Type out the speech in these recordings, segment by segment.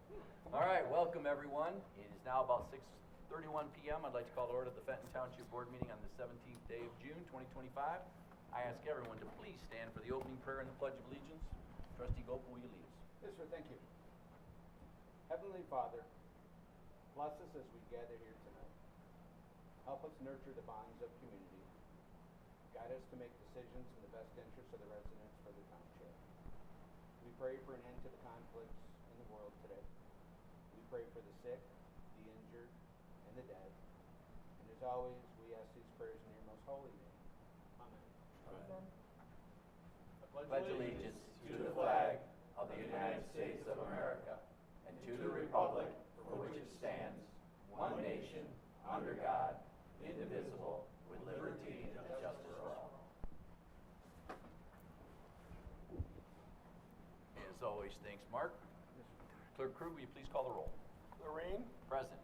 All right, welcome everyone. It is now about 6:31 p.m. I'd like to call to order the Fenton Township Board meeting on the 17th day of June, 2025. I ask everyone to please stand for the opening prayer and the Pledge of Allegiance. Trustee Gopal, will you lead us? Yes, sir. Thank you. Heavenly Father, bless us as we gather here tonight. Help us nurture the bonds of community. Guide us to make decisions in the best interest of the residents for the township. We pray for an end to the conflicts in the world today. We pray for the sick, the injured, and the dead. And as always, we ask these prayers in your most holy name. Amen. Amen. I pledge allegiance to the flag of the United States of America and to the republic for which it stands, one nation, under God, indivisible, with liberty and justice for all. As always, thanks, Mark. Clerk Krug, will you please call the roll? Lorraine, Present.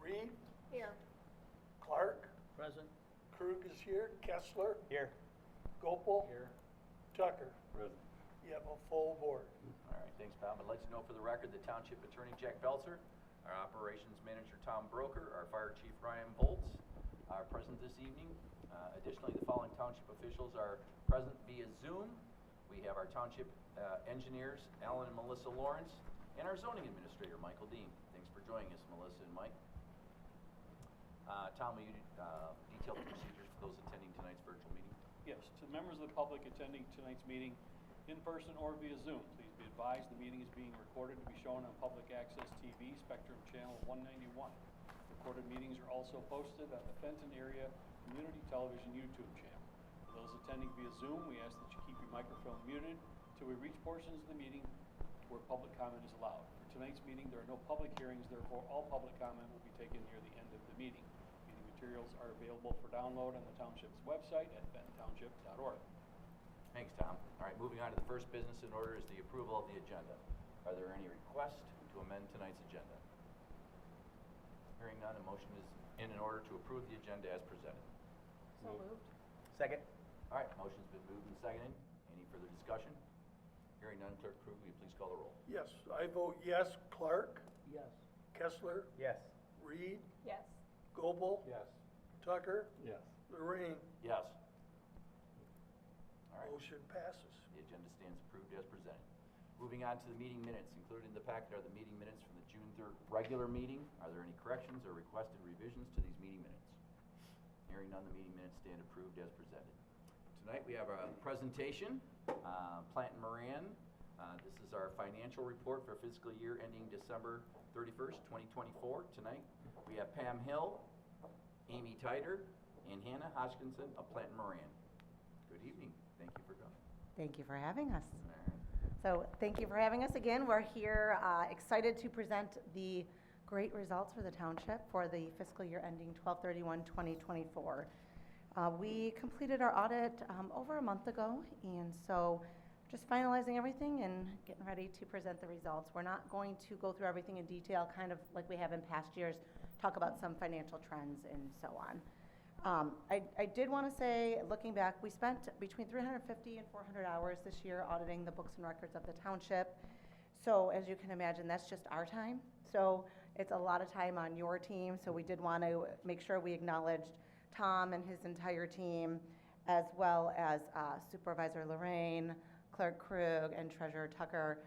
Reed, Here. Clark, Present. Krug is here, Kessler, Here. Gopal, Here. Tucker. Present. You have a full board. All right, thanks, Bob. I'd like to know for the record the Township Attorney Jack Belzer, our Operations Manager Tom Broker, our Fire Chief Ryan Bolts are present this evening. Additionally, the following Township officials are present via Zoom. We have our Township engineers, Alan and Melissa Lawrence, and our Zoning Administrator, Michael Dean. Thanks for joining us, Melissa and Mike. Tom, will you detail the procedures for those attending tonight's virtual meeting? Yes, to the members of the public attending tonight's meeting in person or via Zoom, please be advised the meeting is being recorded to be shown on Public Access TV, Spectrum Channel 191. Recorded meetings are also posted on the Fenton Area Community Television YouTube channel. For those attending via Zoom, we ask that you keep your microphone muted till we reach portions of the meeting where public comment is allowed. For tonight's meeting, there are no public hearings, therefore all public comment will be taken near the end of the meeting. Meeting materials are available for download on the Township's website at fentontownship.org. Thanks, Tom. All right, moving on to the first business in order is the approval of the agenda. Are there any requests to amend tonight's agenda? Hearing none, a motion is in order to approve the agenda as presented. So moved. Second. All right, motion's been moved and seconded. Any further discussion? Hearing none, Clerk Krug, will you please call the roll? Yes, I vote yes. Clark, Yes. Kessler, Yes. Reed, Yes. Gopal, Yes. Tucker, Yes. Lorraine. Yes. All right, Motion passes. the agenda stands approved as presented. Moving on to the meeting minutes. Included in the packet are the meeting minutes from the June 3rd regular meeting. Are there any corrections or requested revisions to these meeting minutes? Hearing none, the meeting minutes stand approved as presented. Tonight we have a presentation, Plant and Moran. This is our financial report for fiscal year ending December 31st, 2024. Tonight we have Pam Hill, Amy Titer, and Hannah Hodgkinson of Plant and Moran. Good evening. Thank you for coming. Thank you for having us. All right. So thank you for having us again. We're here excited to present the great results for the township for the fiscal year ending 12/31/2024. We completed our audit over a month ago, and so just finalizing everything and getting ready to present the results. We're not going to go through everything in detail, kind of like we have in past years, talk about some financial trends and so on. I did want to say, looking back, we spent between 350 and 400 hours this year auditing the books and records of the township. So as you can imagine, that's just our time. So it's a lot of time on your team. So we did want to make sure we acknowledged Tom and his entire team, as well as Supervisor Lorraine, Clerk Krug, and Treasurer Tucker.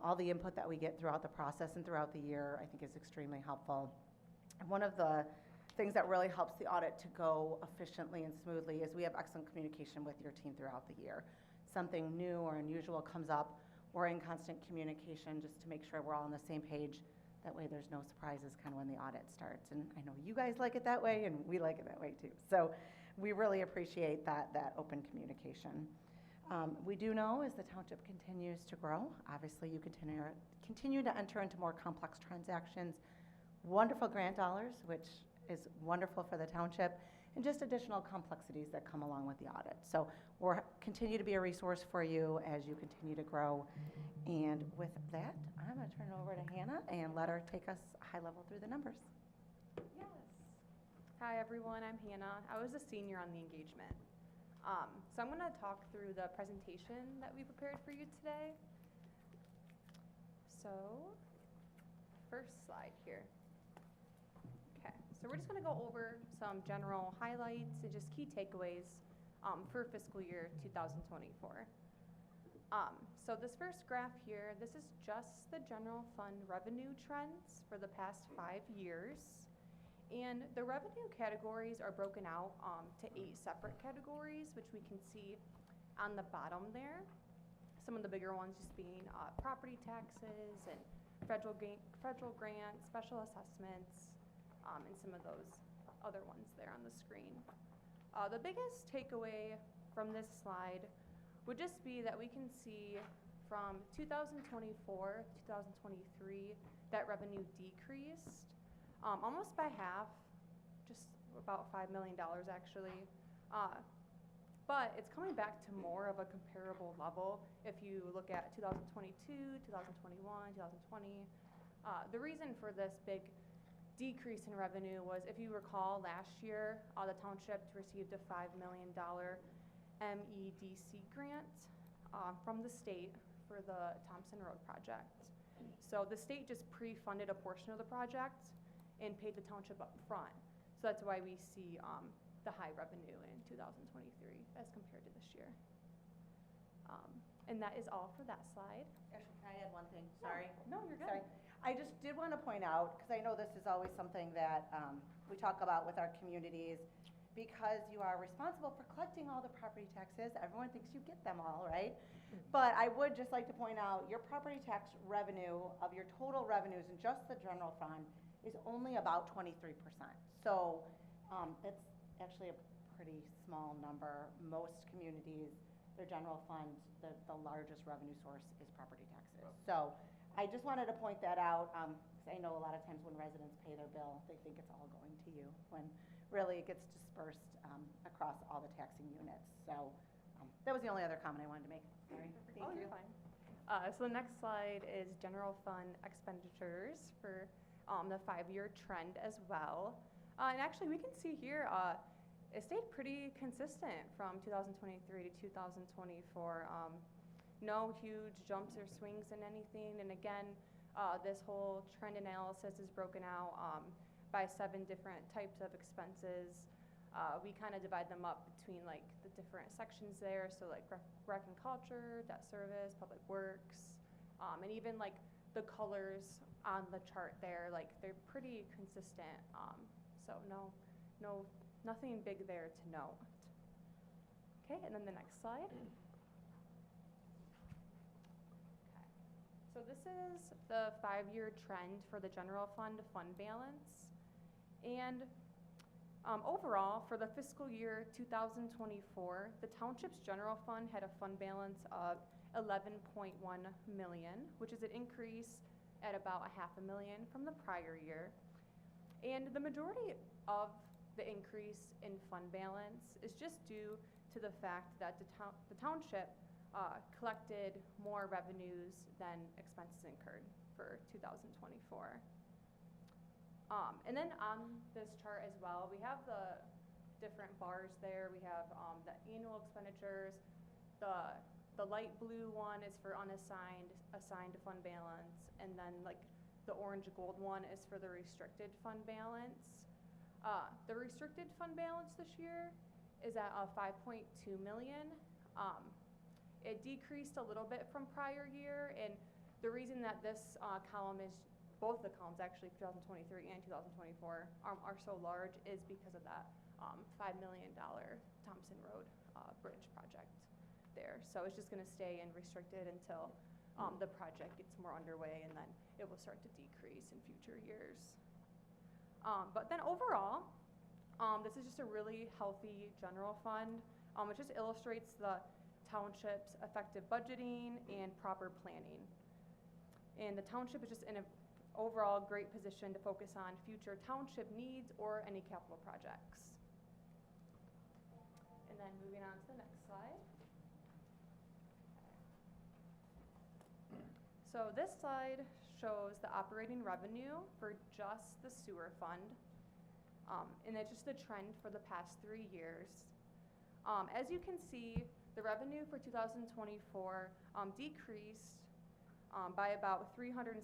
All the input that we get throughout the process and throughout the year, I think, is extremely helpful. One of the things that really helps the audit to go efficiently and smoothly is we have excellent communication with your team throughout the year. Something new or unusual comes up, we're in constant communication just to make sure we're all on the same page. That way there's no surprises kind of when the audit starts. And I know you guys like it that way, and we like it that way too. So we really appreciate that open communication. We do know as the township continues to grow, obviously you continue to enter into more complex transactions, wonderful grant dollars, which is wonderful for the township, and just additional complexities that come along with the audit. So we'll continue to be a resource for you as you continue to grow. And with that, I'm going to turn it over to Hannah and let her take us high level through the numbers. Yes. Hi, everyone. I'm Hannah. I was a senior on the engagement. So I'm going to talk through the presentation that we prepared for you today. So first slide here. Okay, so we're just gonna go over some general highlights and just key takeaways for fiscal year 2024. So this first graph here, this is just the general fund revenue trends for the past 5 years. And the revenue categories are broken out to 8 separate categories, which we can see on the bottom there. Some of the bigger ones just being property taxes and federal grants, special assessments, and some of those other ones there on the screen. The biggest takeaway from this slide would just be that we can see from 2024 to 2023 that revenue decreased almost by half, just about $5 million actually. But it's coming back to more of a comparable level if you look at 2022, 2021, 2020. The reason for this big decrease in revenue was, if you recall, last year the township received a $5 million MEDC grant from the state for the Thompson Road project. So the state just pre-funded a portion of the project and paid the township up front. So that's why we see the high revenue in 2023 as compared to this year. And that is all for that slide. Actually, can I add one thing? Sorry. No, you're good. Sorry. I just did want to point out, because I know this is always something that we talk about with our communities, because you are responsible for collecting all the property taxes. Everyone thinks you get them all, right? But I would just like to point out, your property tax revenue of your total revenues in just the general fund is only about 23%. So it's actually a pretty small number. Most communities, their general fund, the largest revenue source is property taxes. So I just wanted to point that out, because I know a lot of times when residents pay their bill, they think it's all going to you, when really it gets dispersed across all the taxing units. So that was the only other comment I wanted to make. Sorry. Thank you. You're fine. So the next slide is general fund expenditures for the 5-year trend as well. And actually, we can see here it stayed pretty consistent from 2023 to 2024. No huge jumps or swings in anything. And again, this whole trend analysis is broken out by 7 different types of expenses. We kind of divide them up between like the different sections there. So like rec and culture, debt service, public works, and even like the colors on the chart there, like they're pretty consistent. So nothing big there to note. Okay, and then the next slide. Okay. So this is the 5-year trend for the general fund balance. And overall, for the fiscal year 2024, the township's general fund had a fund balance of $11.1 million, which is an increase at about $500,000 from the prior year. And the majority of the increase in fund balance is just due to the fact that the township collected more revenues than expenses incurred for 2024. And then on this chart as well, we have the different bars there. We have the annual expenditures. The light blue one is for unassigned, assigned fund balance, and then like the orange gold one is for the restricted fund balance. The restricted fund balance this year is at $5.2 million. It decreased a little bit from prior year, and the reason that this column is, both the columns actually, 2023 and 2024, are so large is because of that $5 million Thompson Road bridge project there. So it's just going to stay in restricted until the project gets more underway, and then it will start to decrease in future years. But then overall, this is just a really healthy general fund. It just illustrates the township's effective budgeting and proper planning. And the township is just in an overall great position to focus on future township needs or any capital projects. And then moving on to the next slide. So this slide shows the operating revenue for just the sewer fund. And it's just the trend for the past 3 years. As you can see, the revenue for 2024 decreased by about $377,000.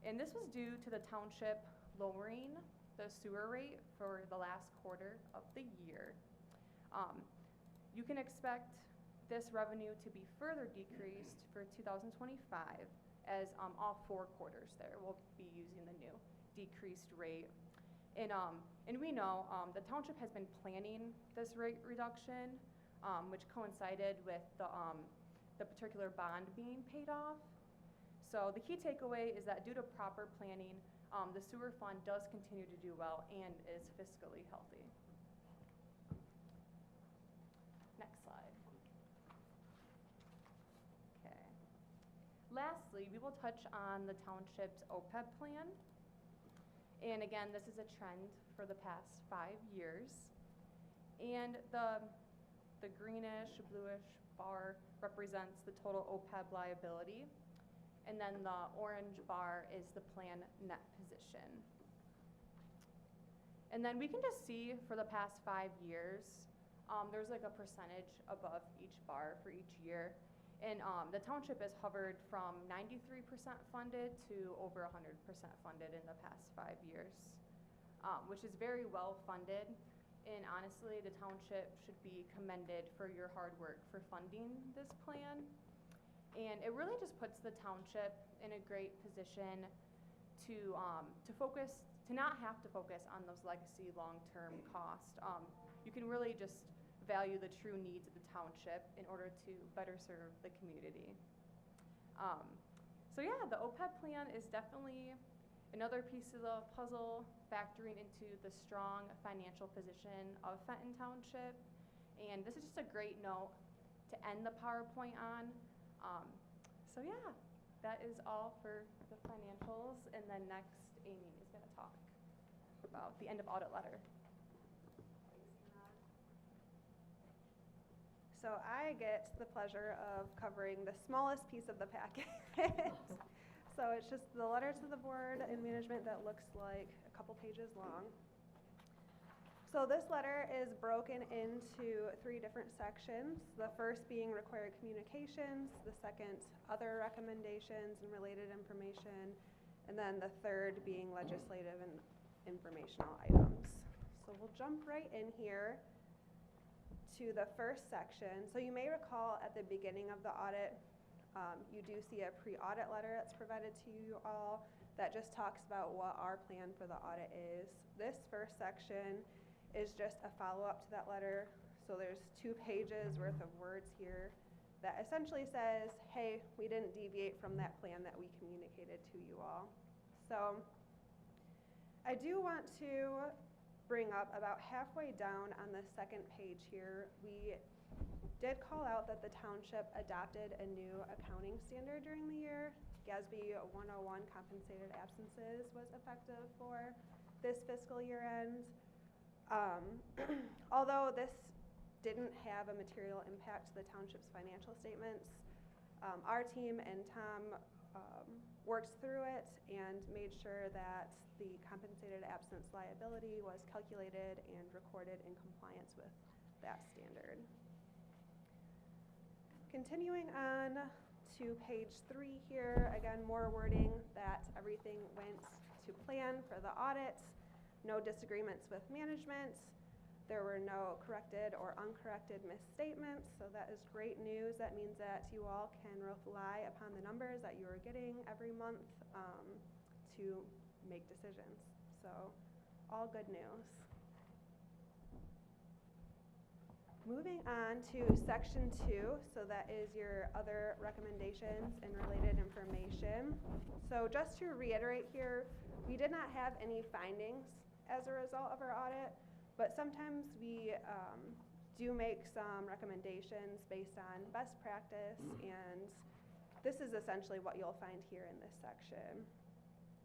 And this was due to the township lowering the sewer rate for the last quarter of the year. You can expect this revenue to be further decreased for 2025 as all 4 quarters there will be using the new decreased rate. And we know the township has been planning this rate reduction, which coincided with the particular bond being paid off. So the key takeaway is that due to proper planning, the sewer fund does continue to do well and is fiscally healthy. Next slide. Okay. Lastly, we will touch on the township's OPEB plan. And again, this is a trend for the past 5 years. And the greenish, bluish bar represents the total OPEB liability. And then the orange bar is the plan net position. And then we can just see for the past 5 years, there's like a percentage above each bar for each year. And the township has hovered from 93% funded to over 100% funded in the past 5 years, which is very well funded. And honestly, the township should be commended for your hard work for funding this plan. And it really just puts the township in a great position to focus, to not have to focus on those legacy long-term costs. You can really just value the true needs of the township in order to better serve the community. So yeah, the OPEB plan is definitely another piece of the puzzle factoring into the strong financial position of Fenton Township. And this is just a great note to end the PowerPoint on. So yeah, that is all for the financials. And then next, Amy is going to talk about the end of audit letter. So I get the pleasure of covering the smallest piece of the packet. So it's just the letter to the board and management that looks like a couple pages long. So this letter is broken into 3 different sections. The first being required communications, the second other recommendations and related information, and then the third being legislative and informational items. So we'll jump right in here to the first section. So you may recall at the beginning of the audit, you do see a pre-audit letter that's provided to you all that just talks about what our plan for the audit is. This first section is just a follow-up to that letter. So there's 2 pages worth of words here that essentially says, hey, we didn't deviate from that plan that we communicated to you all. So I do want to bring up about halfway down on the second page here, we did call out that the township adopted a new accounting standard during the year. GASB 101 compensated absences was effective for this fiscal year end. Although this didn't have a material impact to the township's financial statements, our team and Tom worked through it and made sure that the compensated absence liability was calculated and recorded in compliance with that standard. Continuing on to page 3 here, again, more wording that everything went to plan for the audit. No disagreements with management. There were no corrected or uncorrected misstatements, so that is great news. That means that you all can rely upon the numbers that you are getting every month to make decisions. So all good news. Moving on to section 2, so that is your other recommendations and related information. So just to reiterate here, we did not have any findings as a result of our audit, but sometimes we do make some recommendations based on best practice, and this is essentially what you'll find here in this section.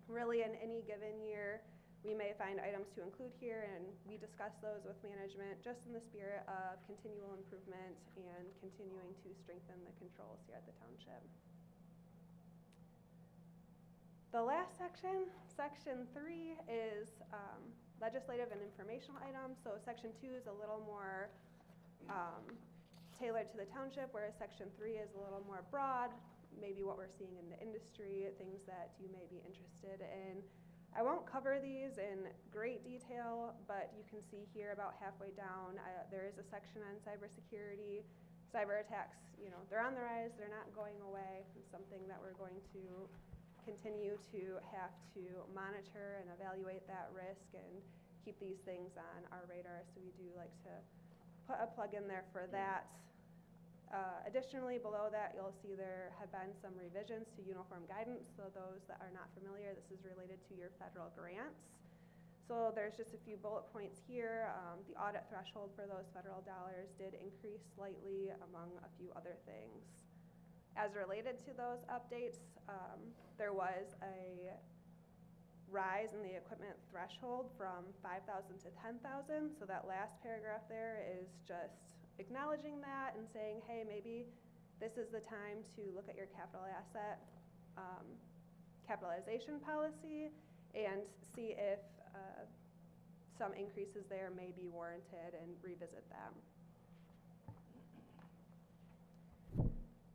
Really, in any given year, we may find items to include here, and we discuss those with management just in the spirit of continual improvement and continuing to strengthen the controls here at the township. The last section, section 3, is legislative and informational items. So section 2 is a little more tailored to the township, whereas section 3 is a little more broad, maybe what we're seeing in the industry, things that you may be interested in. I won't cover these in great detail, but you can see here about halfway down, there is a section on cybersecurity. Cyber attacks, they're on the rise, they're not going away. It's something that we're going to continue to have to monitor and evaluate that risk and keep these things on our radar, so we do like to put a plug in there for that. Additionally, below that, you'll see there have been some revisions to uniform guidance. So those that are not familiar, this is related to your federal grants. So there's just a few bullet points here. The audit threshold for those federal dollars did increase slightly, among a few other things. As related to those updates, there was a rise in the equipment threshold from 5,000 to 10,000. So that last paragraph there is just acknowledging that and saying, hey, maybe this is the time to look at your capital asset capitalization policy and see if some increases there may be warranted and revisit them.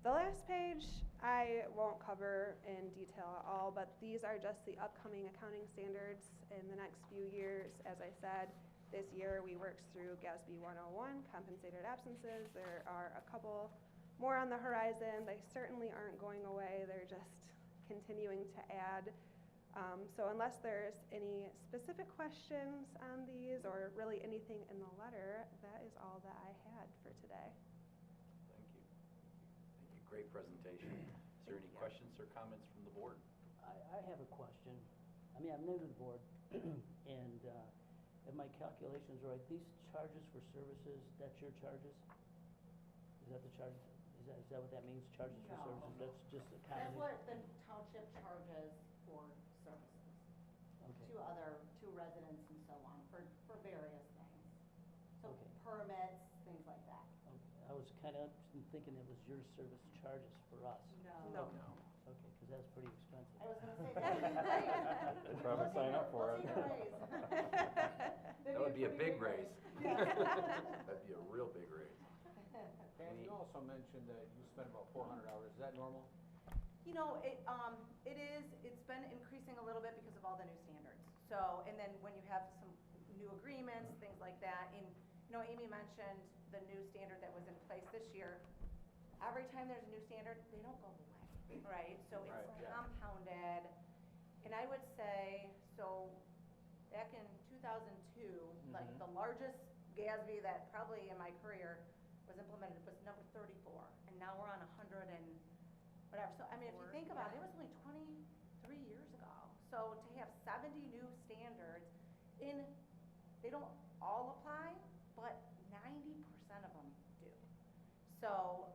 The last page I won't cover in detail at all, but these are just the upcoming accounting standards in the next few years. As I said, this year we worked through GASB 101, compensated absences. There are a couple more on the horizon. They certainly aren't going away. They're just continuing to add. So unless there's any specific questions on these or really anything in the letter, that is all that I had for today. Thank you. Thank you. Great presentation. Is there any questions or comments from the board? I have a question. I mean, I'm new to the board, and if my calculations are right, these charges for services, that's your charges? Is that the charge? Is that what that means, charges for No. services? That's just a That's combination? what the township charges for services Okay. to residents and so on, for various things. So Okay. permits, things like that. Okay. I was kind of thinking it was your service charges for us. No. No. Okay, because that's pretty expensive. I was gonna say, that'd be great. They'd probably sign up for it. We'll take a raise. That would be a big raise. Yeah. That'd be a real big raise. And you also mentioned that you spent about 400 hours. Is that normal? It's been increasing a little bit because of all the new standards. So, and then when you have some new agreements, things like that, and, Amy mentioned the new standard that was in place this year. Every time there's a new standard, they don't go away, right? So it's Right, yeah. compounded. And I would say, so back in 2002, like the largest GASB that probably in my career was implemented was number 34. And now we're on 100 and whatever. So, I mean, if you think about it, it was only 23 years ago. So to have 70 new standards they don't all apply, but 90% of them do. So,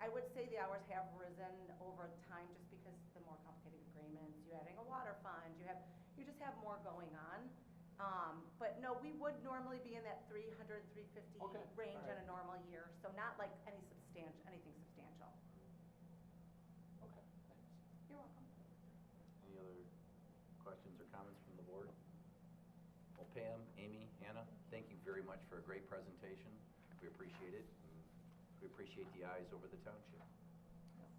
I would say the hours have risen over time just because the more complicated agreements, you're adding a water fund, you just have more going on. But no, we would normally be in that 300, 350 Okay, range all right. in a normal year. So not like anything substantial. Okay, thanks. You're welcome. Any other questions or comments from the board? Well, Pam, Amy, Hannah, thank you very much for a great presentation. We appreciate it. And we appreciate the eyes over the township.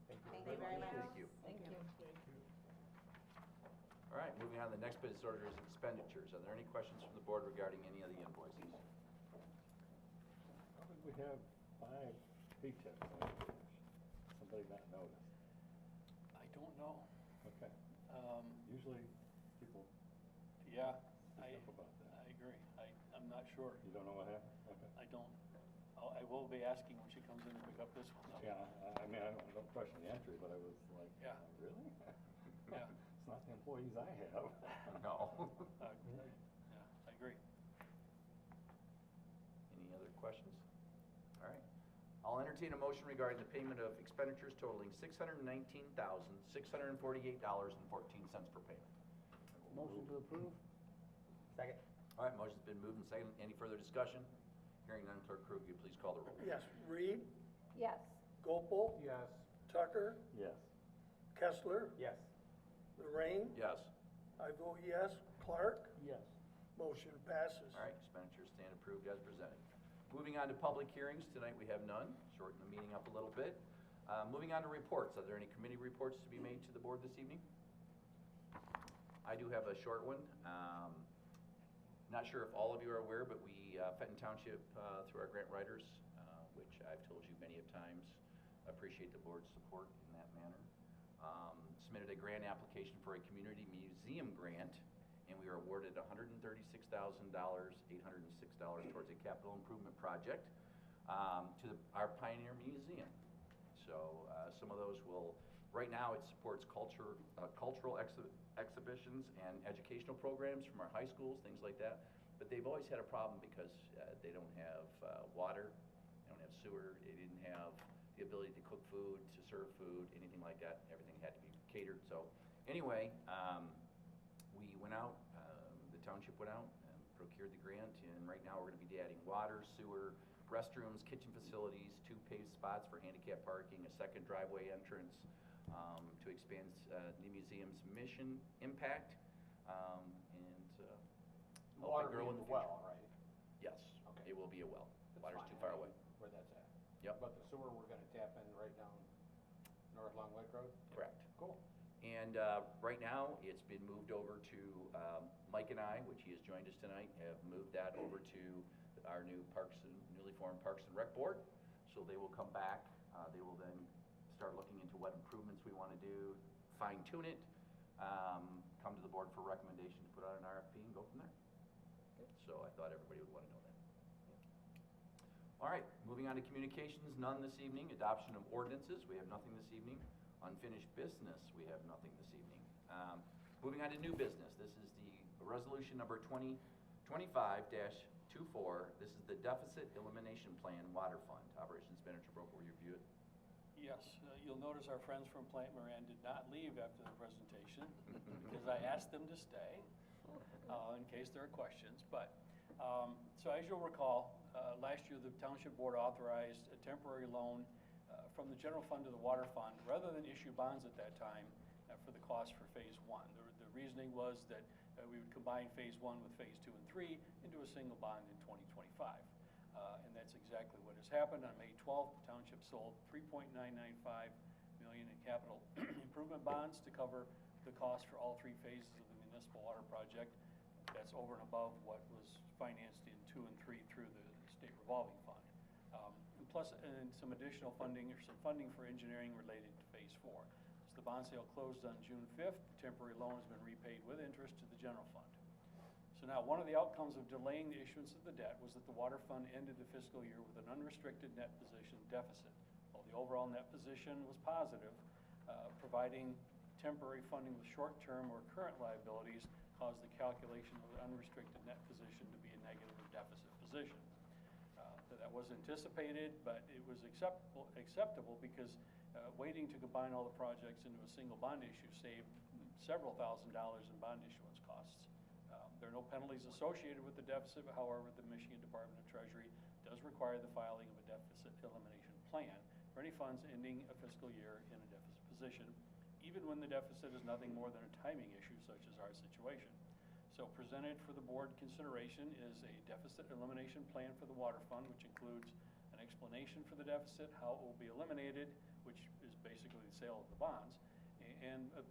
Thank you very much. Thank you. Thank you. All right, moving on, the next business order is expenditures. Are there any questions from the board regarding any of the invoices? How did we have 5 paychecks on the page? Somebody not noticed? I don't know. Okay. Usually people Yeah, speak up about that. I agree. I'm not sure. You don't know what happened? Okay. I don't. I will be asking when she comes in to pick up this one. Yeah, I mean, I don't question the entry, but I was like, Yeah. Really? Yeah. It's not the employees I have. No. Yeah, I agree. Any other questions? All right. I'll entertain a motion regarding the payment of expenditures totaling $619,648.14 per payment. Motion to approve? Second. All right, motion's been moved and seconded. Any further discussion? Hearing none, Clerk Krug, will you please call the roll? Yes, Reed, Yes. Gopel, Yes. Tucker, Yes. Kessler, Yes. Lorraine. Yes. I vote yes. Clark, Yes. motion passes. All right, expenditures stand approved as presented. Moving on to public hearings, tonight we have none, shorten the meeting up a little bit. Moving on to reports, are there any committee reports to be made to the board this evening? I do have a short one. Not sure if all of you are aware, but we, Fenton Township, through our grant writers, which I've told you many of times, appreciate the board's support in that manner, submitted a grant application for a community museum grant, and we were awarded $136,806 towards a capital improvement project to our Pioneer Museum. So some of those will, right now it supports cultural exhibitions and educational programs from our high schools, things like that. But they've always had a problem because they don't have water, they don't have sewer, they didn't have the ability to cook food, to serve food, anything like that. Everything had to be catered. So anyway, we went out, the township went out and procured the grant, and right now we're going to be adding water, sewer, restrooms, kitchen facilities, 2 paved spots for handicap parking, a second driveway entrance to expand the museum's mission impact, and help Water it grow being in the the future. well, right? Yes, Okay. it will be a well. That's Water's fine, too I far know away. Where that's at. Yep. But the sewer, we're gonna tap in right down North Long Lake Road? Correct. Cool. And right now, it's been moved over to Mike and I, which he has joined us tonight, have moved that over to our new newly formed Parks and Rec Board. So they will come back. They will then start looking into what improvements we want to do, fine tune it, come to the board for recommendation to put out an RFP and go from there. So I thought everybody would want to know that. All right, moving on to communications, none this evening. Adoption of ordinances, we have nothing this evening. Unfinished business, we have nothing this evening. Moving on to new business, this is the resolution number 2025-24. This is the Deficit Elimination Plan Water Fund. Operations Manager Broke, will you review it? Yes, you'll notice our friends from Plant Moran did not leave after the presentation because I asked them to stay in case there are questions. But, so as you'll recall, last year the Township Board authorized a temporary loan from the general fund to the water fund rather than issue bonds at that time for the cost for Phase 1. The reasoning was that we would combine Phase 1 with Phase 2 and 3 into a single bond in 2025. And that's exactly what has happened. On May 12th, the township sold $3.995 million in capital improvement bonds to cover the cost for all 3 phases of the municipal water project. That's over and above what was financed in 2 and 3 through the state revolving fund. Plus some additional funding, or some funding for engineering related to Phase 4. So the bond sale closed on June 5th. The temporary loan has been repaid with interest to the general fund. So now, one of the outcomes of delaying the issuance of the debt was that the water fund ended the fiscal year with an unrestricted net position deficit. While the overall net position was positive, providing temporary funding with short-term or current liabilities caused the calculation of the unrestricted net position to be a negative or deficit position. That was anticipated, but it was acceptable because waiting to combine all the projects into a single bond issue saved several $1,000s in bond issuance costs. There are no penalties associated with the deficit. However, the Michigan Department of Treasury does require the filing of a deficit elimination plan for any funds ending a fiscal year in a deficit position, even when the deficit is nothing more than a timing issue such as our situation. So presented for the board consideration is a deficit elimination plan for the water fund, which includes an explanation for the deficit, how it will be eliminated, which is basically the sale of the bonds, and a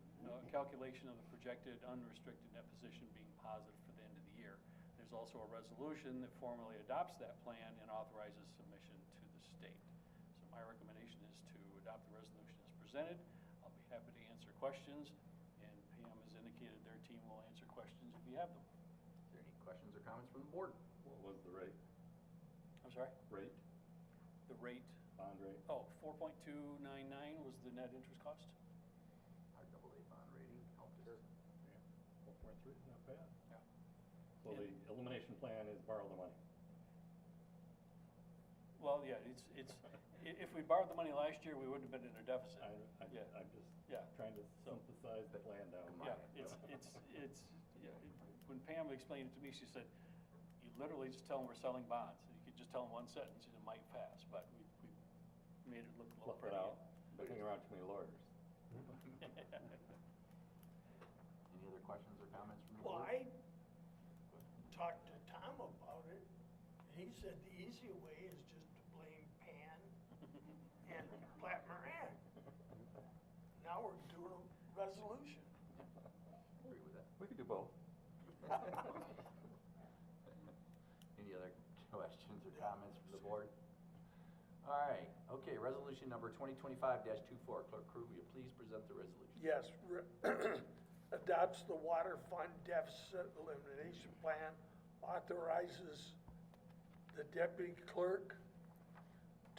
calculation of the projected unrestricted net position being positive for the end of the year. There's also a resolution that formally adopts that plan and authorizes submission to the state. So my recommendation is to adopt the resolution as presented. I'll be happy to answer questions, and Pam has indicated their team will answer questions if you have them. Is there any questions or comments from the board? What was the rate? I'm sorry? Rate? The rate, Bond rate? 4.299 was the net interest cost. Our AA bond rating helped us. Yeah. 4.3, not bad. Yeah. So the elimination plan is borrow the money. Well, yeah, if we borrowed the money last year, we wouldn't have been in a deficit. Yeah. I'm just Yeah. trying to So- synthesize the plan down. Yeah, when Pam explained it to me, she said, you literally just tell them we're selling bonds. You could just tell them one sentence and it might pass, but we made it look a little Fluff it pretty. out, bringing around too many lawyers. Any other questions or comments from the Well, board? I talked to Tom about it. he said the easy way is just to blame Pan and Platt Moran. Now we're doing a resolution. Agree with that. We could do both. Any other questions or comments from the board? All right, okay, resolution number 2025-24. Clerk Crew, will you please present the resolution? Yes, adopts the water fund deficit elimination plan, authorizes the deputy clerk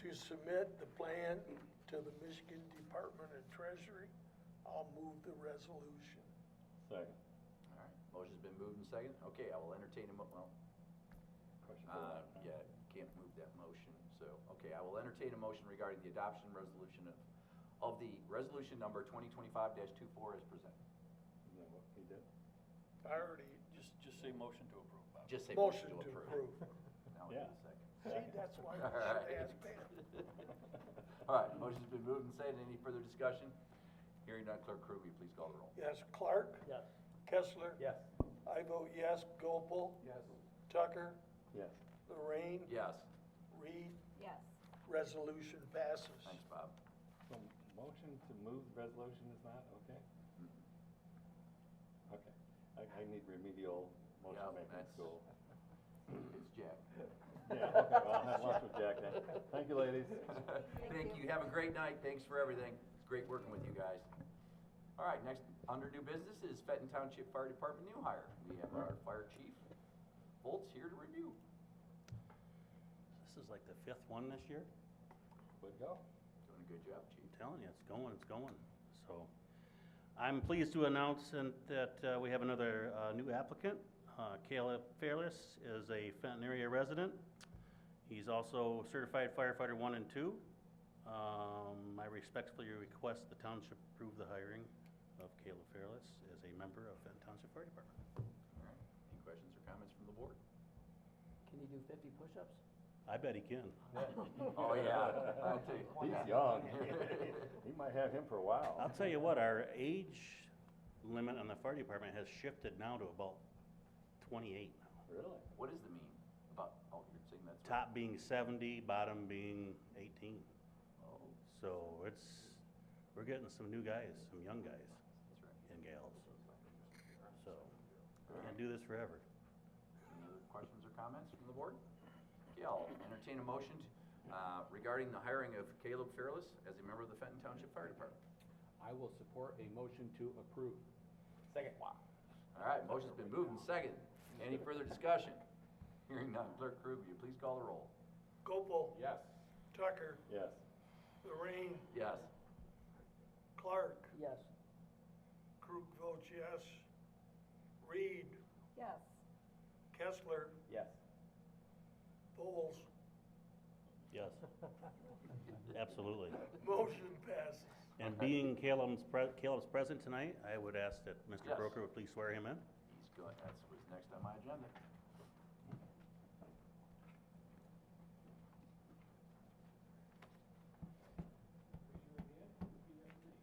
to submit the plan to the Michigan Department of Treasury. I'll move the resolution. Second. All right, motion's been moved and seconded. Okay, I will entertain well, Question for that. yeah, can't move that motion, so, okay, I will entertain a motion regarding the adoption resolution of the resolution number 2025-24 as presented. Isn't that what he did? I already, Just say motion to approve, Bob. Just say motion to approve. Now we need Yeah. a second. See, that's why we All should right. ask Pam. All right, motion's been moved and seconded. Any further discussion? Hearing none, Clerk Crew, will you please call the roll? Yes, Clark, Yes. Kessler, Yes. I vote yes, Gopel, Yes. Tucker, Yes. Lorraine, Yes. Reed, Yes. resolution passes. Thanks, Bob. So motion to move the resolution is not okay? Okay. I need remedial motion Yeah, making that's- school. It's Jack. Yeah, okay, well, I'll have lunch with Jack then. Thank you, ladies. Thank you. Have a great night. Thanks for everything. It's great working with you guys. All right, next, under new business is Fenton Township Fire Department new hire. We have our fire chief, Bolt's here to review. This is like the 5th one this year. Way to go. Doing a good job, chief. I'm telling you, it's going. So I'm pleased to announce that we have another new applicant. Caleb Fairless is a Fenton area resident. He's also certified firefighter 1 and 2. I respectfully request the township approve the hiring of Caleb Fairless as a member of Fenton Township Fire Department. All right, any questions or comments from the board? Can you do 50 push-ups? I bet he can. Oh, yeah. I'll tell you. He's young. He might have him for a while. I'll tell you what, our age limit on the fire department has shifted now to about 28 now. Really? What does the mean about, oh, you're saying that's. Top being 70, bottom being 18. Oh, So we're getting some new guys, some young guys that's right. and gals. So, can't do this forever. Any other questions or comments from the board? Okay, I'll entertain a motion regarding the hiring of Caleb Fairless as a member of the Fenton Township Fire Department. I will support a motion to approve. Second. Wow. All right, motion's been moved and seconded. Any further discussion? Hearing none, Clerk Crew, will you please call the roll? Gopel, Yes. Tucker, Yes. Lorraine, Yes. Clark, Yes. Krug votes yes. Reed, Yes. Kessler, Yes. Bowles, Yes. Absolutely. motion passes. And being Caleb's present tonight, I would ask that Mr. Yes. Broker would please swear him in. He's good. That's what's next on my agenda. Raise your right hand, repeat after me.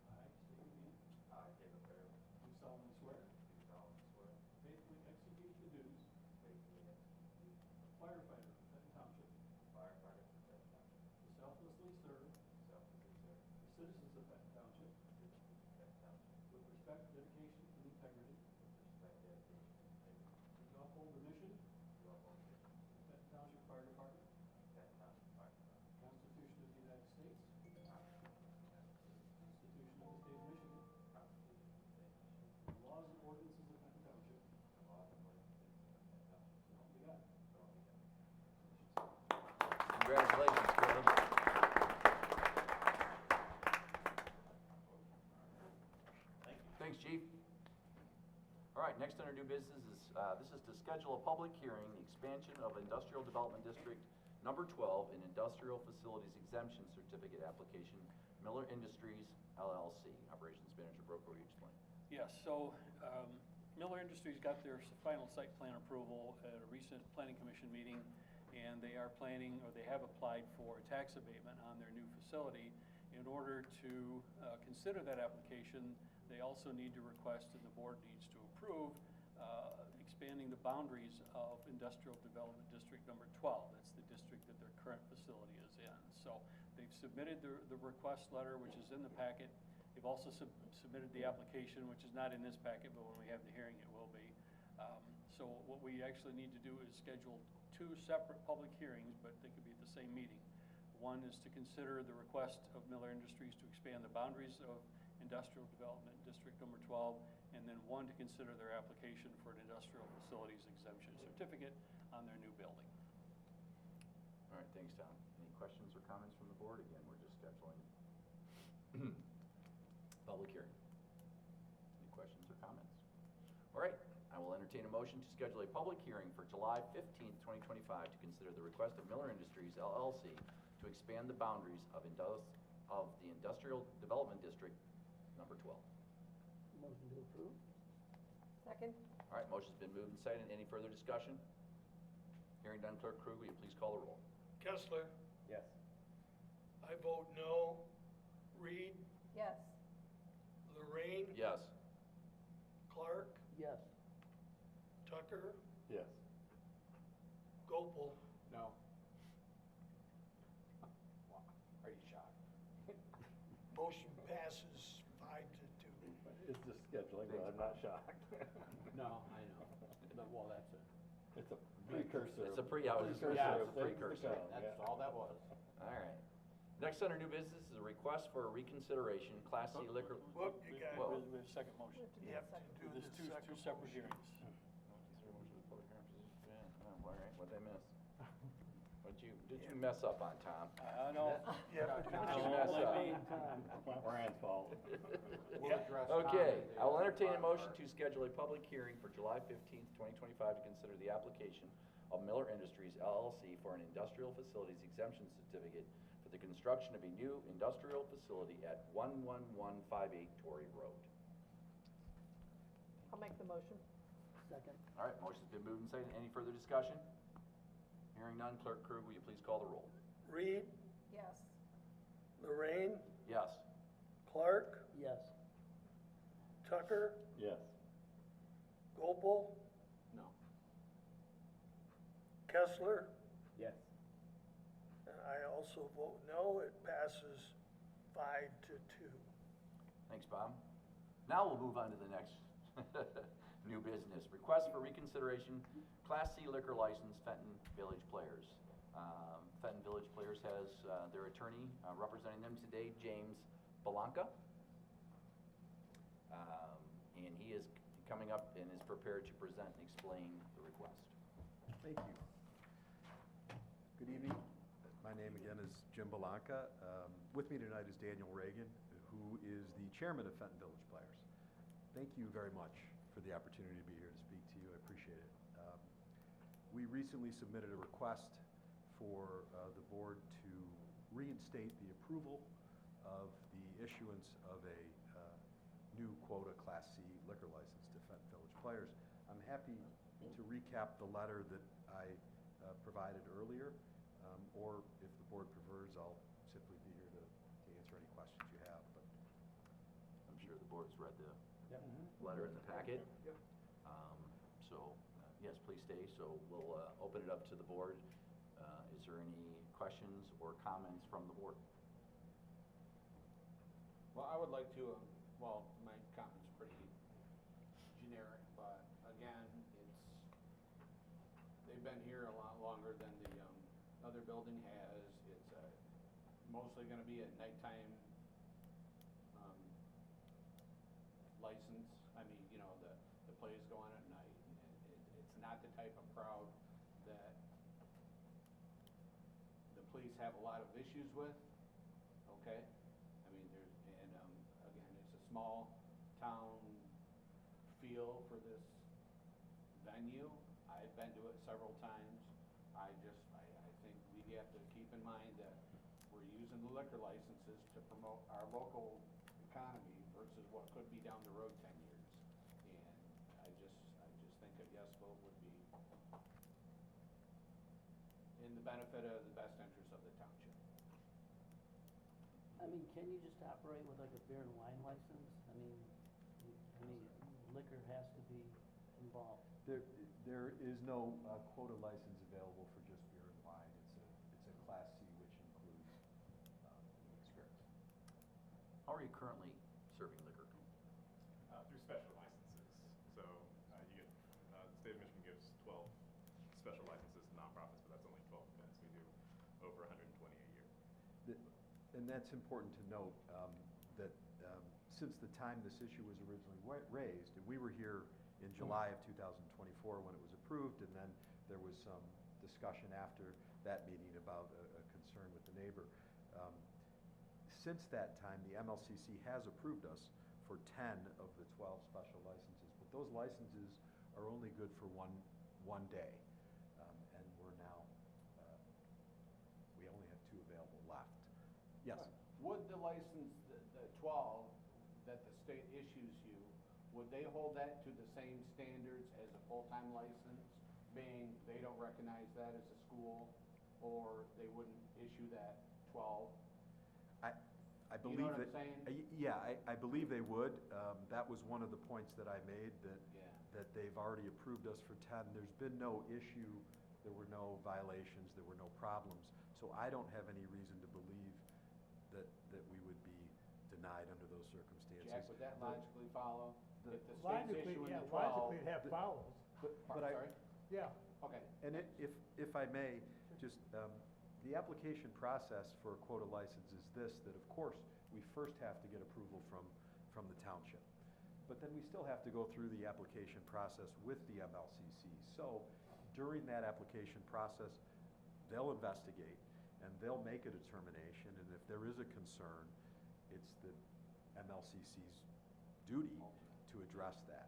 I state your name. I, David Fairley, Do solemnly swear do solemnly swear faithfully execute the duties faithfully execute of firefighter for Fenton Township, firefighter for Fenton Township, to selflessly serve selflessly serve the citizens of Fenton Township citizens of Fenton Township with respect, dedication, and integrity, with respect, dedication, and integrity, to uphold the mission to uphold the mission of the Fenton Township Fire Department, of Fenton Township Fire Department, Constitution of the United States, the Constitution of the United States, Constitution of the State of Michigan, Constitution of the State of Michigan, and laws and ordinances of Fenton Township, and laws and ordinances of Fenton Township, so help me God. so help me God. Congratulations, Caleb. Thanks, Chief. All right, next under new business is, this is to schedule a public hearing, the expansion of Industrial Development District Number 12 and Industrial Facilities Exemption Certificate Application, Miller Industries LLC. Operations Manager Broker, will you explain? Yes, so Miller Industries got their final site plan approval at a recent planning commission meeting, and they are planning, or they have applied for a tax abatement on their new facility. In order to consider that application, they also need to request, and the board needs to approve, expanding the boundaries of Industrial Development District Number 12. That's the district that their current facility is in. So they've submitted the request letter, which is in the packet. They've also submitted the application, which is not in this packet, but when we have the hearing, it will be. So what we actually need to do is schedule 2 separate public hearings, but they could be at the same meeting. One is to consider the request of Miller Industries to expand the boundaries of Industrial Development District Number 12, and then one to consider their application for an industrial facilities exemption certificate on their new building. All right, thanks, Tom. Any questions or comments from the board? Again, we're just scheduling public hearing. Any questions or comments? All right, I will entertain a motion to schedule a public hearing for July 15th, 2025 to consider the request of Miller Industries LLC to expand the boundaries of the Industrial Development District Number 12. Motion to approve? Second? All right, motion's been moved and seconded. Any further discussion? Hearing done, Clerk Krug, will you please call the roll? Kessler, Yes. I vote no. Reed, Yes. Lorraine, Yes. Clark, Yes. Tucker, Yes. Gopel. No. Are you shocked? Motion passes 5-2. It's just scheduling, but I'm not shocked. No, I know. Well, that's it. It's a precursor. It's a I was just gonna Yeah, say, it's it's a precursor. That's all that was. All right. Next under new business is a request for a reconsideration, Class C liquor. Whoop, you got Whoa. We have a second motion. You have to do There's the two second separate motion. hearings. All right, what'd I miss? Did you mess up on, Tom? I know. Yeah, but Did you do mess the- up? Not Brian's fault. We'll address Okay, Tom. I will entertain a motion to schedule a public hearing for July 15th, 2025 to consider the application of Miller Industries LLC for an industrial facilities exemption certificate for the construction of a new industrial facility at 11158 Torrey Road. I'll make the motion. Second? All right, motion's been moved and seconded. Any further discussion? Hearing none, Clerk Krug, will you please call the roll? Reed, Yes. Lorraine, Yes. Clark, Yes. Tucker, Yes. Gopel, No. Kessler, Yes. and I also vote no. It passes 5-2. Thanks, Bob. Now we'll move on to the next new business. Request for reconsideration, Class C liquor license, Fenton Village Players. Fenton Village Players has their attorney representing them today, James Belanca. And he is coming up and is prepared to present and explain the request. Thank you. Good evening. My name again is Jim Belanca. With me tonight is Daniel Reagan, who is the chairman of Fenton Village Players. Thank you very much for the opportunity to be here to speak to you. I appreciate it. We recently submitted a request for the board to reinstate the approval of the issuance of a new quota Class C liquor license to Fenton Village Players. I'm happy to recap the letter that I provided earlier, or if the board prefers, I'll simply be here to answer any questions you have. But I'm sure the board's read the Yep. letter in the packet. Yep. So, yes, please stay. So we'll open it up to the board. Is there any questions or comments from the board? Well, I would like to, well, my comment's pretty generic, but again, they've been here a lot longer than the, other building has. It's, mostly gonna be a nighttime, license. I mean, you know, the plays go on at night, and it's not the type of crowd that the police have a lot of issues with, okay? I mean, again, it's a small town feel for this venue. I've been to it several times. I think we have to keep in mind that we're using the liquor licenses to promote our local economy versus what could be down the road 10 years. And I just think a yes vote would be in the benefit of the best interest of the township. I mean, can you just operate with like a beer and wine license? I mean, liquor has to be involved? There is no quota license available for just beer and wine. It's a Class C, which includes spirits. How are you currently serving liquor? Through special licenses. So you get, the state of Michigan gives 12 special licenses to nonprofits, but that's only 12 events. We do over 120 a year. And that's important to note, that since the time this issue was originally raised, and we were here in July of 2024 when it was approved, and then there was some discussion after that meeting about a concern with the neighbor. Since that time, the MLCC has approved us for 10 of the 12 special licenses, but those licenses are only good for one day. And we're now, we only have 2 available left. Yes? Would the license, the 12 that the state issues you, would they hold that to the same standards as a full-time license, being they don't recognize that as a school, or they wouldn't issue that 12? I You believe know what that. I'm saying? Yeah, I believe they would. That was one of the points that I made, Yeah. that they've already approved us for 10. There's been no issue, there were no violations, there were no problems. So I don't have any reason to believe that we would be denied under those circumstances. Jack, would that logically follow? the- If the state's Logically, issuing yeah, the 12? logically it have follows. But I, Sorry? Yeah. Okay. and if I may, just, the application process for a quota license is this, that of course, we first have to get approval from the township. But then we still have to go through the application process with the MLCC. So during that application process, they'll investigate and they'll make a determination, and if there is a concern, it's the MLCC's duty to address that.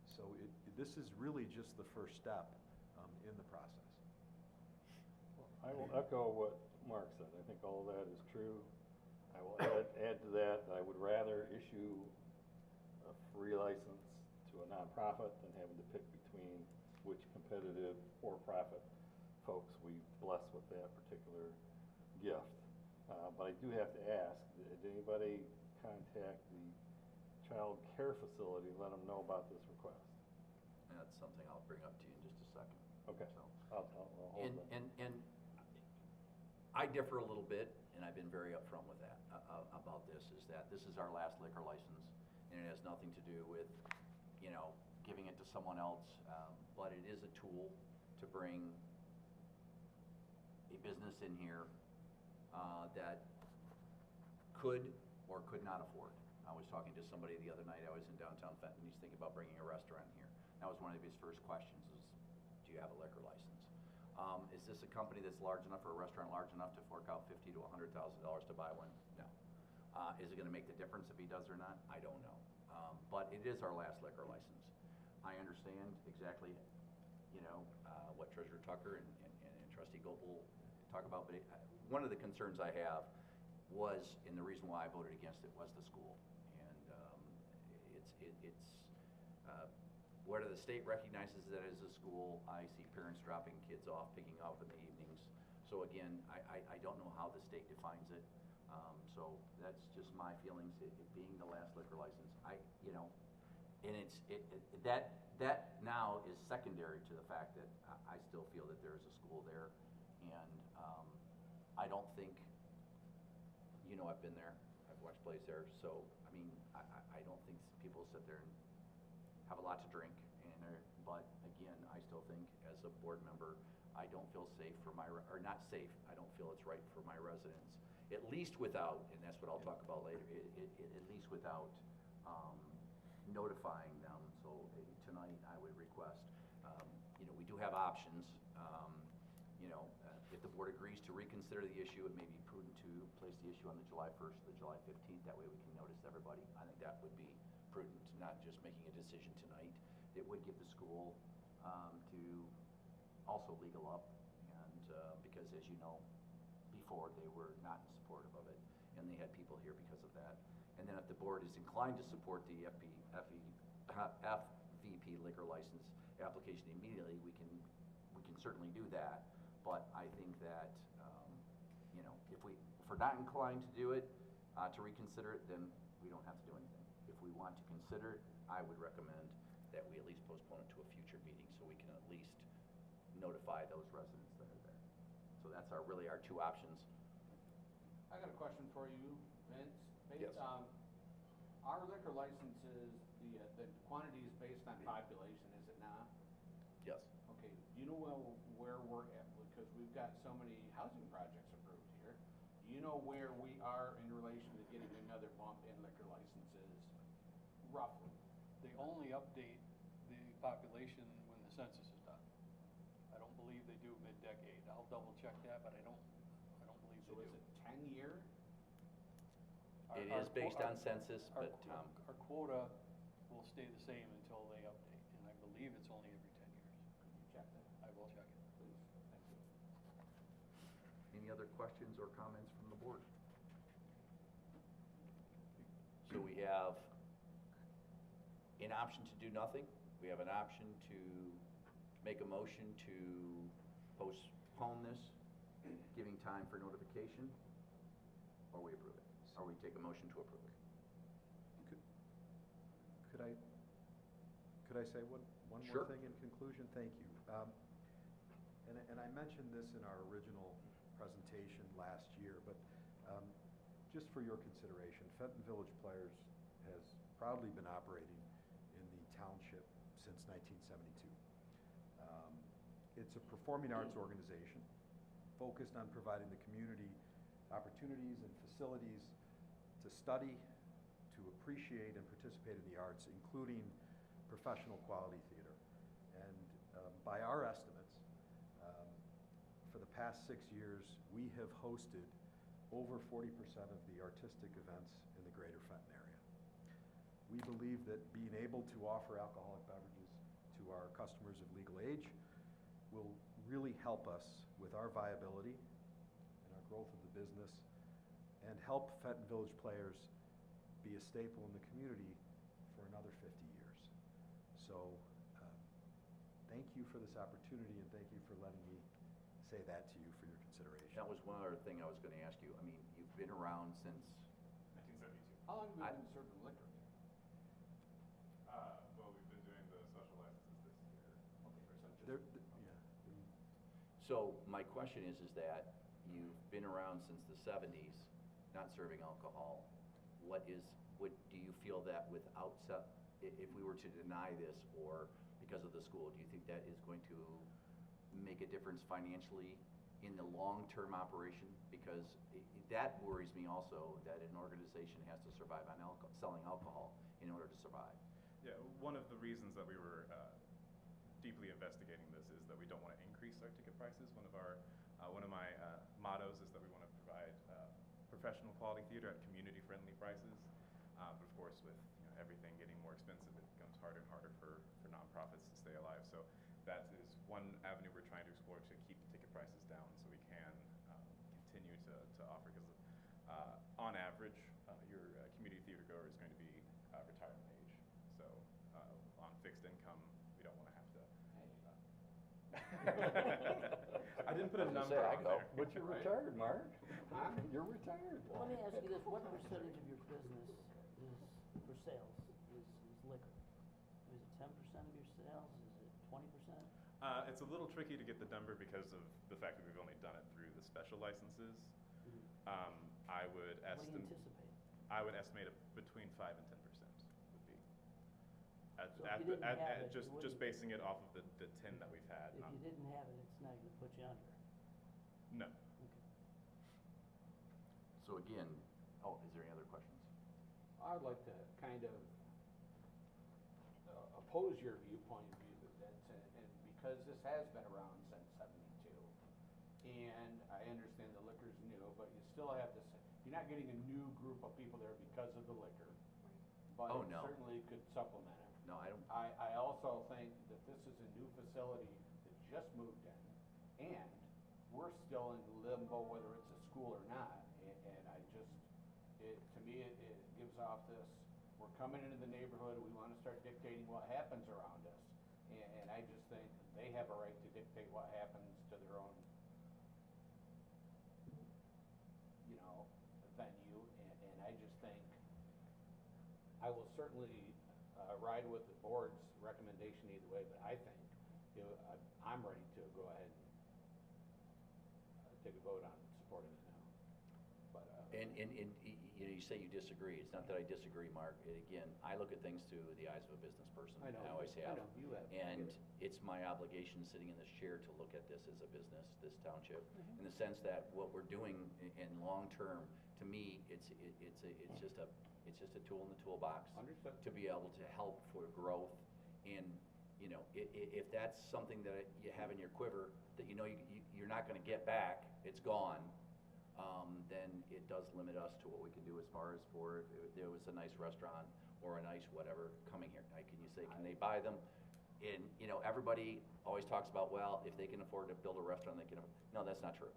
So this is really just the first step in the process. I will echo what Mark said. I think all of that is true. I will add to that, I would rather issue a free license to a nonprofit than having to pick between which competitive for-profit folks we bless with that particular gift. But I do have to ask, did anybody contact the child care facility, let them know about this request? And that's something I'll bring up to you in just a second. Okay. So, I'll hold that. and I differ a little bit, and I've been very upfront with that, about this, is that this is our last liquor license, and it has nothing to do with, giving it to someone else, but it is a tool to bring a business in here that could or could not afford. I was talking to somebody the other night, I was in downtown Fenton, he's thinking about bringing a restaurant here. That was one of his first questions, is, do you have a liquor license? Is this a company that's large enough, or a restaurant large enough to fork out $50,000 to $100,000 to buy one? No. Is it gonna make the difference if he does or not? I don't know. But it is our last liquor license. I understand exactly, what Treasurer Tucker and Trustee Gopel talk about, but one of the concerns I have was, and the reason why I voted against it, was the school. And it's whether the state recognizes that as a school, I see parents dropping kids off, picking up in the evenings. So again, I don't know how the state defines it. So that's just my feelings, it being the last liquor license. And that now is secondary to the fact that I still feel that there is a school there. And I don't think, I've been there, I've watched plays there, so, I don't think people sit there and have a lot to drink, but again, I still think as a board member, I don't feel safe for or not safe, I don't feel it's right for my residents, at least without, and that's what I'll talk about later, at least without notifying them. So tonight, I would request, we do have options. If the board agrees to reconsider the issue, it may be prudent to place the issue on the July 1st or the July 15th. That way we can notice everybody. I think that would be prudent, not just making a decision tonight. It would give the school to also legal up, and because as you know, before they were not supportive of it, and they had people here because of that. And then if the board is inclined to support the FVP liquor license application immediately, we can certainly do that. But I think that, if we're not inclined to do it, to reconsider it, then we don't have to do anything. If we want to consider it, I would recommend that we at least postpone it to a future meeting, so we can at least notify those residents that are there. So that's really our two options. I got a question for you, Vince. Yes. Our liquor licenses, the quantity is based on population, is it not? Yes. Okay, do you know where we're at? Because we've got so many housing projects approved here. Do you know where we are in relation to getting another bump in liquor licenses, roughly? They only update the population when the census is done. I don't believe they do mid-decade. I'll double check that, but I don't believe So they is do. it 10-year? It is based on census, but, Our quota will stay the same until they update, and I believe it's only every 10 years. Could you check that, I will check it. please? Thank you. any other questions or comments from the board? So we have an option to do nothing. We have an option to make a motion to postpone this, giving time for notification, or we approve it, or we take a motion to approve it. Could I say one Sure. more thing in conclusion? Thank you. And I mentioned this in our original presentation last year, but just for your consideration, Fenton Village Players has proudly been operating in the township since 1972. It's a performing arts organization focused on providing the community opportunities and facilities to study, to appreciate and participate in the arts, including professional quality theater. And by our estimates, for the past 6 years, we have hosted over 40% of the artistic events in the greater Fenton area. We believe that being able to offer alcoholic beverages to our customers of legal age will really help us with our viability and our growth of the business, and help Fenton Village Players be a staple in the community for another 50 years. So, thank you for this opportunity, and thank you for letting me say that to you for your consideration. That was one other thing I was going to ask you. I mean, you've been around since, 1972. How long have we I- been serving liquor here? Well, we've been doing the special licenses this year. Okay, so just. Yeah. so my question is that you've been around since the 70s, not serving alcohol. Do you feel that without, if we were to deny this or because of the school, do you think that is going to make a difference financially in the long-term operation? Because that worries me also, that an organization has to survive on selling alcohol in order to survive. Yeah, one of the reasons that we were deeply investigating this is that we don't want to increase our ticket prices. One of my mottos is that we want to provide professional quality theater at community-friendly prices. But of course, with everything getting more expensive, it becomes harder and harder for nonprofits to stay alive. So that is one avenue we're trying to explore to keep the ticket prices down, so we can continue to offer. Because on average, your community theater goer is going to be retirement age. So on fixed income, we don't want to have to. I didn't put a number on there. But you're right? retired, Mark. Huh? You're retired. Let me ask you this, what percentage of your business is, for sales, is liquor? Is it 10% of your sales, is it 20%? It's a little tricky to get the number because of the fact that we've only done it through the special licenses. I would What do you estimate. anticipate? I would estimate between 5 and 10% would be. So if you didn't have it, Just you wouldn't- basing it off of the 10 that we've had. If not- you didn't have it, it's not gonna put you under. No. Okay. So again, is there any other questions? I'd like to kind of oppose your viewpoint of view, Vince, and because this has been around since '72, and I understand the liquor's new, but you still have this, you're not getting a new group of people there because of the liquor. But Oh, it no. certainly could supplement it. No, I don't. I also think that this is a new facility that just moved in, and we're still in limbo whether it's a school or not. And I just, to me, it gives off this, we're coming into the neighborhood, we wanna start dictating what happens around us. And I just think they have a right to dictate what happens to their own, venue. And I just think, I will certainly ride ride with the board's recommendation either way, but I think, you know, I'm ready to go ahead and take a vote on supporting it now. But, And, you know, you say you disagree. It's not that I disagree, Mark. And again, I look at things through the eyes of a business person. I know, I always I have. know, you have. And it's my obligation sitting in this chair to look at this as a business, this township, Mm-hmm. in the sense that what we're doing in long-term, to me, it's just a tool in the toolbox. Understood. To be able to help for growth. And, you know, if that's something that you have in your quiver, that you know you're not gonna get back, it's gone, then it does limit us to what we can do as far as for if there was a nice restaurant or a nice whatever coming here. Now, can you say, can they buy them? And, you know, everybody always talks about, well, if they can afford to build a restaurant, they can, no, that's not true.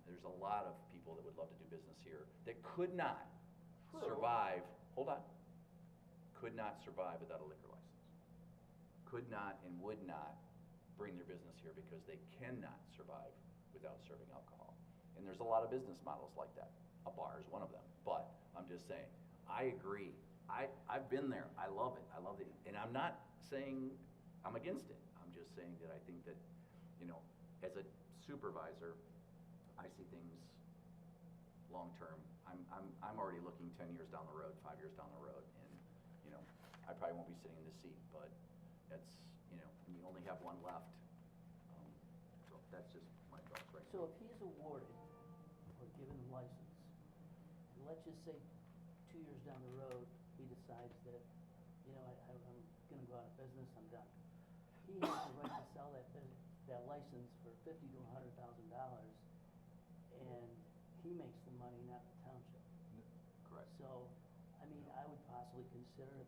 There's a lot of people that would love to do business here that could not survive, hold on, could not survive without a liquor license. Could not and would not bring their business here because they cannot survive without serving alcohol. And there's a lot of business models like that. A bar is one of them. But I'm just saying, I agree. I've been there. I love it. I love it. And I'm not saying I'm against it. I'm just saying that I think that, you know, as a supervisor, I see things long-term. I'm already looking 10 years down the road, 5 years down the road. And, you know, I probably won't be sitting in this seat, but that's, you know, you only have one left. So that's just my thoughts right now. So if he's awarded or given a license, and let's just say 2 years down the road, he decides that, you know, I'm gonna go out of business, I'm done. He has the right to sell that license for $50,000 to $100,000, and he makes the money, not the township. Correct. So, I mean, I would possibly consider if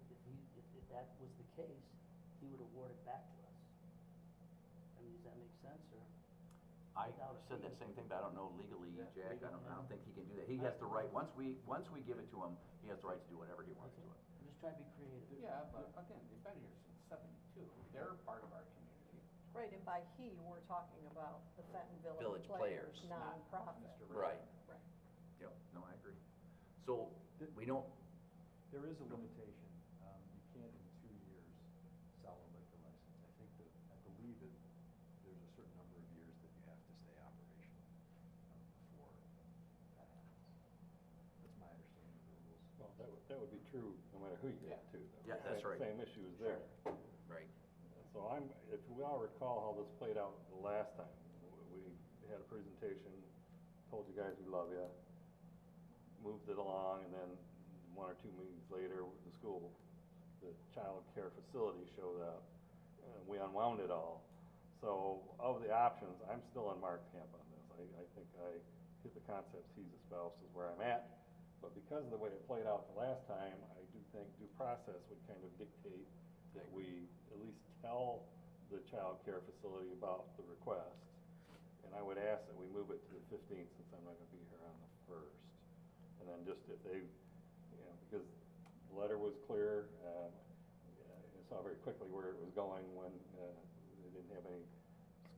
that was the case, he would award it back to us. I mean, does that make sense, or? I without a said that fee? same thing, but I don't know legally, Yeah, Jack, I legally, don't think he can do that. He has the right, once we give it to him, he has the right to do whatever he wants to Okay. it. I'm just trying to be creative. Yeah, but again, they've been here since '72. They're part of our community. Right, and by he, we're talking about the Fenton Village Village Players. Players, nonprofit. Mr. Right. Right. Yep, no, I agree. So, we don't, There is a limitation. You can't in 2 years sell a liquor license. I believe that there's a certain number of years that you have to stay operational before that happens. That's my understanding of the rules. Well, that would be true no matter who you get to, though. Yeah, that's right. Same issue is there. right, So if we all recall how this played out the last time, we had a presentation, told you guys we love you, moved it along, and then 1 or 2 meetings later, the child care facility showed up, and we unwound it all. So of the options, I'm still on Mark's camp on this. I think I hit the concepts he's espoused is where I'm at, but because of the way it played out the last time, I do think due process would kind of dictate that we at least tell the child care facility about the request. And I would ask that we move it to the 15th since I'm not gonna be here on the 1st. And then just if they, you know, because the letter was clear, I saw very quickly where it was going when they didn't have any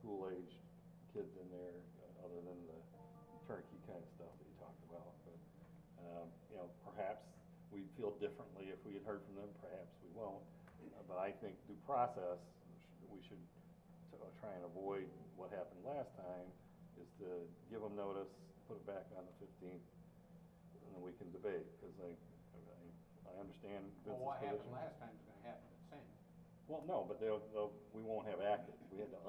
school-aged kids in there, other than the turnkey kind of stuff that you talked about. But, you know, perhaps we'd feel differently if we had heard from them, perhaps we won't. But I think due process, we should try and avoid what happened last time, is to give them notice, put it back on the 15th, and then we can debate, because I understand Vince's Well, what happened position. last time is gonna happen the same. Well, no, but we won't have acted, we had to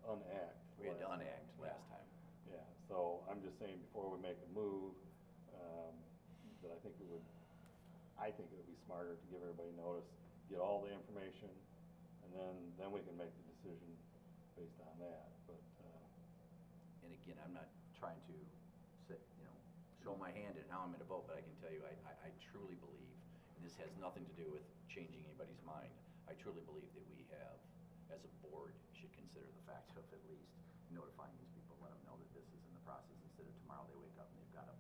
unact. we had to last time. unact last time. Yeah, so I'm just saying, before we make a move, that I think it would be smarter to give everybody notice, get all the information, and then we can make the decision based on that, but, And again, I'm not trying to say, you know, show my hand at how I'm gonna vote, but I can tell you, I truly believe, and this has nothing to do with changing anybody's mind, I truly believe that we have, as a board, should consider the fact of at least notifying these people, let them know that this is in the process, instead of tomorrow they wake up and they've got to.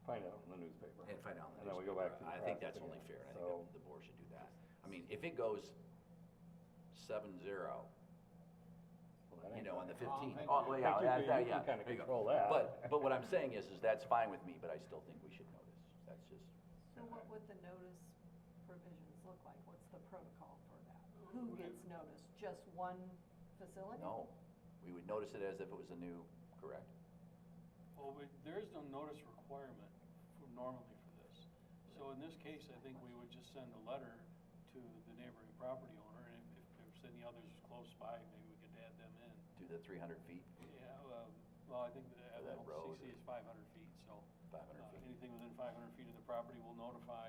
find out in the newspaper. And find out in the And then we go back to newspaper. the I think process that's only again. fair, and I So- think that the board should do that. I mean, if it goes 7-0, Well, that you ain't know, on gonna the happen. 15th. I Oh, well, yeah, think you yeah, can- yeah, you can yeah, kinda there you go. control that. But what I'm saying is that's fine with me, but I still think we should notice. That's just. So what would the notice provisions look like? What's the protocol for notice? Just one facility? No, we would notice it as if it was a new, correct? Well, there is no notice requirement normally for this. So in this case, I think we would just send a letter to the neighboring property owner, and if there's any others close by, maybe we could add them in. Do the 300 feet, Yeah, well, I think For that road CC is 500 feet, so. 500 feet. Anything within 500 feet of the property will notify,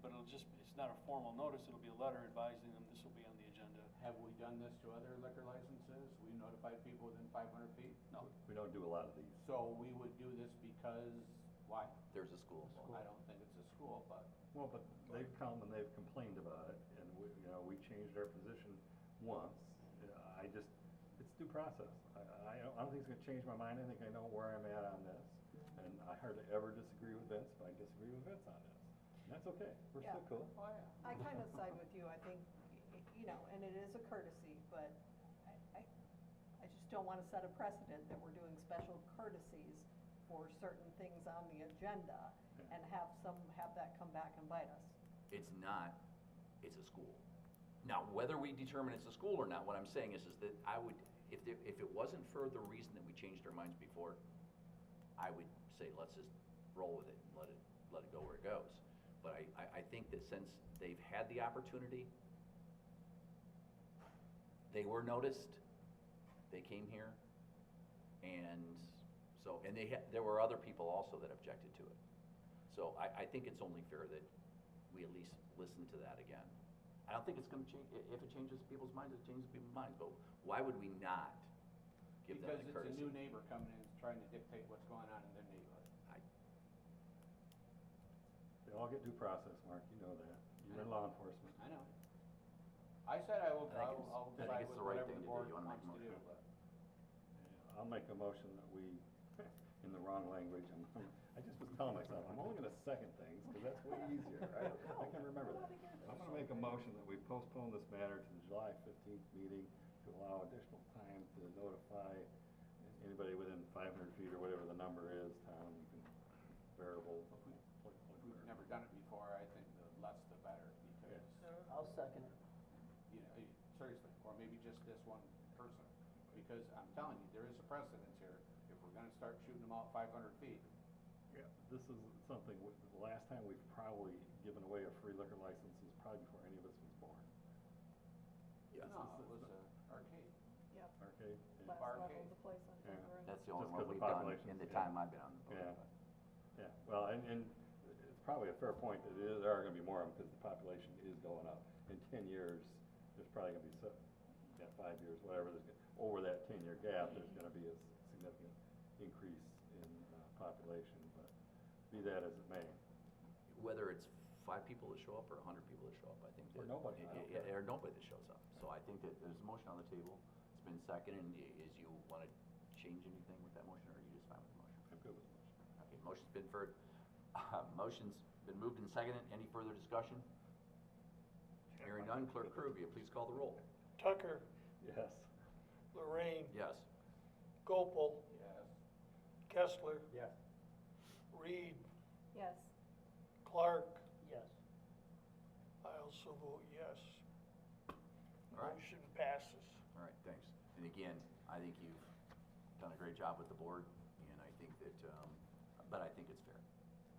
but it'll just, it's not a formal notice, it'll be a letter advising them this will be on the agenda. Have we done this to other liquor licenses? We notified people within 500 feet? No, We don't do a lot of these. So we would do this because, why? there's a school. I don't think it's a school, but Well, but they've come and they've complained about it, and we changed our position once. It's due process. I don't think it's gonna change my mind. I think I know where I'm at on this. And I hardly ever disagree with Vince, but I disagree with Vince on this. And that's okay. We're Yeah. still cool. Oh, yeah. I kind of side with you, I think, and it is a courtesy, but I just don't want to set a precedent that we're doing special courtesies for certain things on the agenda and have that come back and bite us. It's not, it's a school. Now, whether we determine it's a school or not, what I'm saying is that I would, if it wasn't for the reason that we changed our minds before, I would say, let's just roll with it and let it go where it goes. But I think that since they've had the opportunity, they were noticed, they came here, and so, and there were other people also that objected to it. So I think it's only fair that we at least listen to that again. I don't think it's gonna change, if it changes people's minds, it changes people's minds, but why would we not give them Because the it's courtesy? a new neighbor coming in trying to dictate what's going on in their neighborhood. They all get due process, Mark, you know that. You're in law enforcement. I know. I said I'll I think decide it's with the right whatever thing to the do. board You wanna wants make a to do, motion? but. Yeah, I'll make a motion that we, in the wrong language, I just was telling myself, I'm only gonna second things, because that's way easier, right? I can remember that. I'm gonna make a motion that we postpone this matter to the July 15th meeting to allow additional time to notify anybody within 500 feet or whatever the number is, Tom, you can variable. We've never done it before, I think the less the better, because, I'll second it. seriously, or maybe just this one person. Because I'm telling you, there is a precedence here. If we're gonna start shooting them out 500 feet, Yeah, this is something, the last time we've probably given away a free liquor license was probably before any of us was born. Yeah. no, it was arcade. Yep, Arcade? Yeah. last level Arcade. of the place on Yeah. Denver. That's the only Just one 'cause the we've done population- in the yeah. time I've been on the board. Yeah. but- Yeah, well, and it's probably a fair point that there are gonna be more of them, because the population is going up. In 10 years, there's probably gonna be 5 years, whatever, over that 10-year gap, there's gonna be a significant increase in population, but be that as it may. Whether it's 5 people that show up or 100 people that show up, I think that. Or nobody, I don't care. Or nobody that shows up. So I think that there's a motion on the table, it's been seconded, and is you wanna change anything with that motion, or are you just fine with the motion? I'm good with the motion. Okay, motion's been moved and seconded, any further discussion? Hearing none, Clerk Krug, will you please call the roll? Tucker, Yes. Lorraine, Yes. Gopel, Yes. Kessler, Yes. Reed, Yes, Clark. Yes. I also vote yes. All right. Motion passes. All right, thanks. And again, I think you've done a great job with the board, and I think that, but I think it's fair.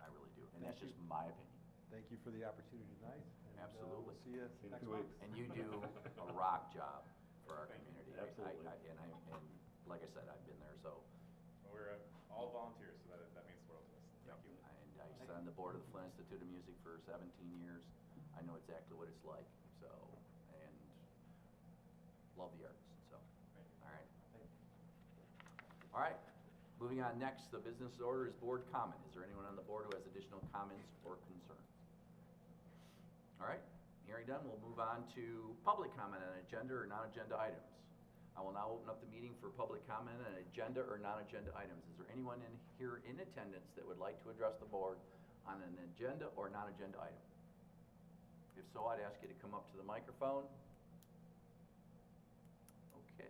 I really do. And that's Thank just my opinion. Thank you for the opportunity tonight. and, Absolutely. We'll see you See you in next 2 month. weeks. And you do a rock job for our community. Absolutely. And like I said, I've been there, so, We're all volunteers, so that means the world to us. yep. Thank you. And I sat on the board of the Flint Institute of Music for 17 years. I know exactly what it's like, so, and love the arts, so, all right. All right, moving on next, the business order is board comment. Is there anyone on the board who has additional comments or concerns? All right, hearing done, we'll move on to public comment on agenda or non-agenda items. I will now open up the meeting for public comment on agenda or non-agenda items. Is there anyone here in attendance that would like to address the board on an agenda or non-agenda item? If so, I'd ask you to come up to the microphone. Okay.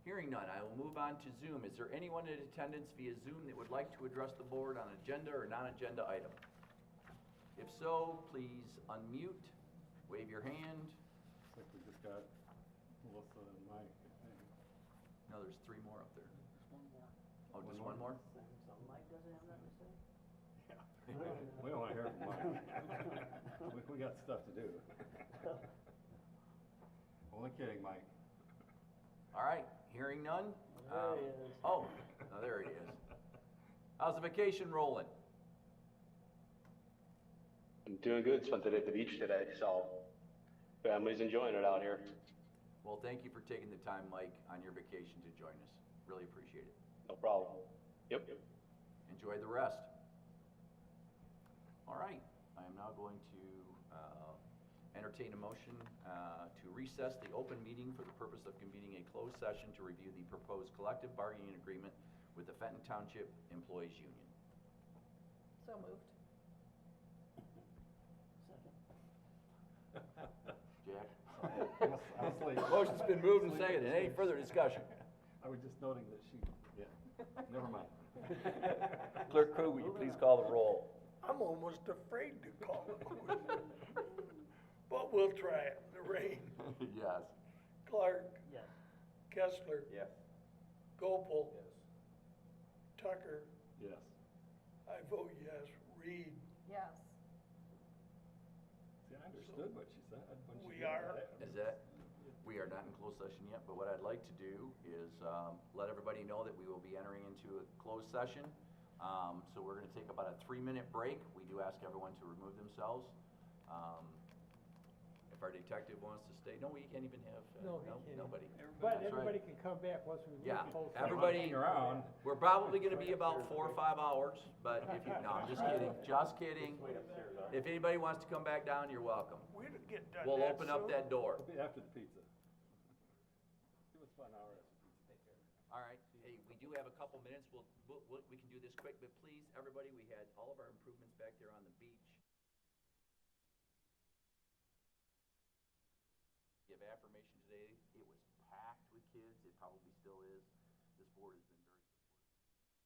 Hearing none, I will move on to Zoom. Is there anyone in attendance via Zoom that would like to address the board on agenda or non-agenda item? If so, please unmute, wave your hand, Looks like we just got Melissa and Mike, I think. No, there's 3 more up there. There's one more. Oh, just one more? So Mike doesn't have nothing to say? We don't wanna hear from Mike. We got stuff to do. Only kidding, Mike. All right, hearing none? There he is. Oh, no, there he is. How's the vacation rolling? I'm doing good. Spent the day at the beach today, so family's enjoying it out here. Well, thank you for taking the time, Mike, on your vacation to join us. Really appreciate it. No problem. Yep. Enjoy the rest. All right, I am now going to entertain a motion to recess the open meeting for the purpose of convening a closed session to review the proposed collective bargaining agreement with the Fenton Township Employees Union. So moved. Second. Jack? I was late. Motion's been moved and seconded. Any further discussion? I was just noting that she, yeah, never mind. Clerk Krug, will you please call the roll? I'm almost afraid to call it. But we'll try it. Lorraine, Yes. Clark, Yes. Kessler, Yes. Gopel, Tucker, Yes. I vote yes. Reed, Yes. See, I understood what she said when she. We did are. that. Is that, we are not in closed session yet, but what I'd like to do is let everybody know that we will be entering into a closed session. So we're gonna take about a 3-minute break. We do ask everyone to remove themselves. If our detective wants to stay, no, we can't even have, No, he can't. nobody. But That's right. everybody can come back once we leave. Yeah, closed session. everybody, Hang around. we're probably gonna be about 4 or 5 hours, but if you, no, I'm just kidding, just kidding. If anybody wants to come back down, you're welcome. we'll get done We'll that open up soon. that door. It'll be after the pizza. Give us about an hour after pizza. All right, hey, we do have a couple minutes, we can do this quick, but please, everybody, we had all of our improvements back there on the beach. Give affirmation today, it was packed with kids, it probably still is.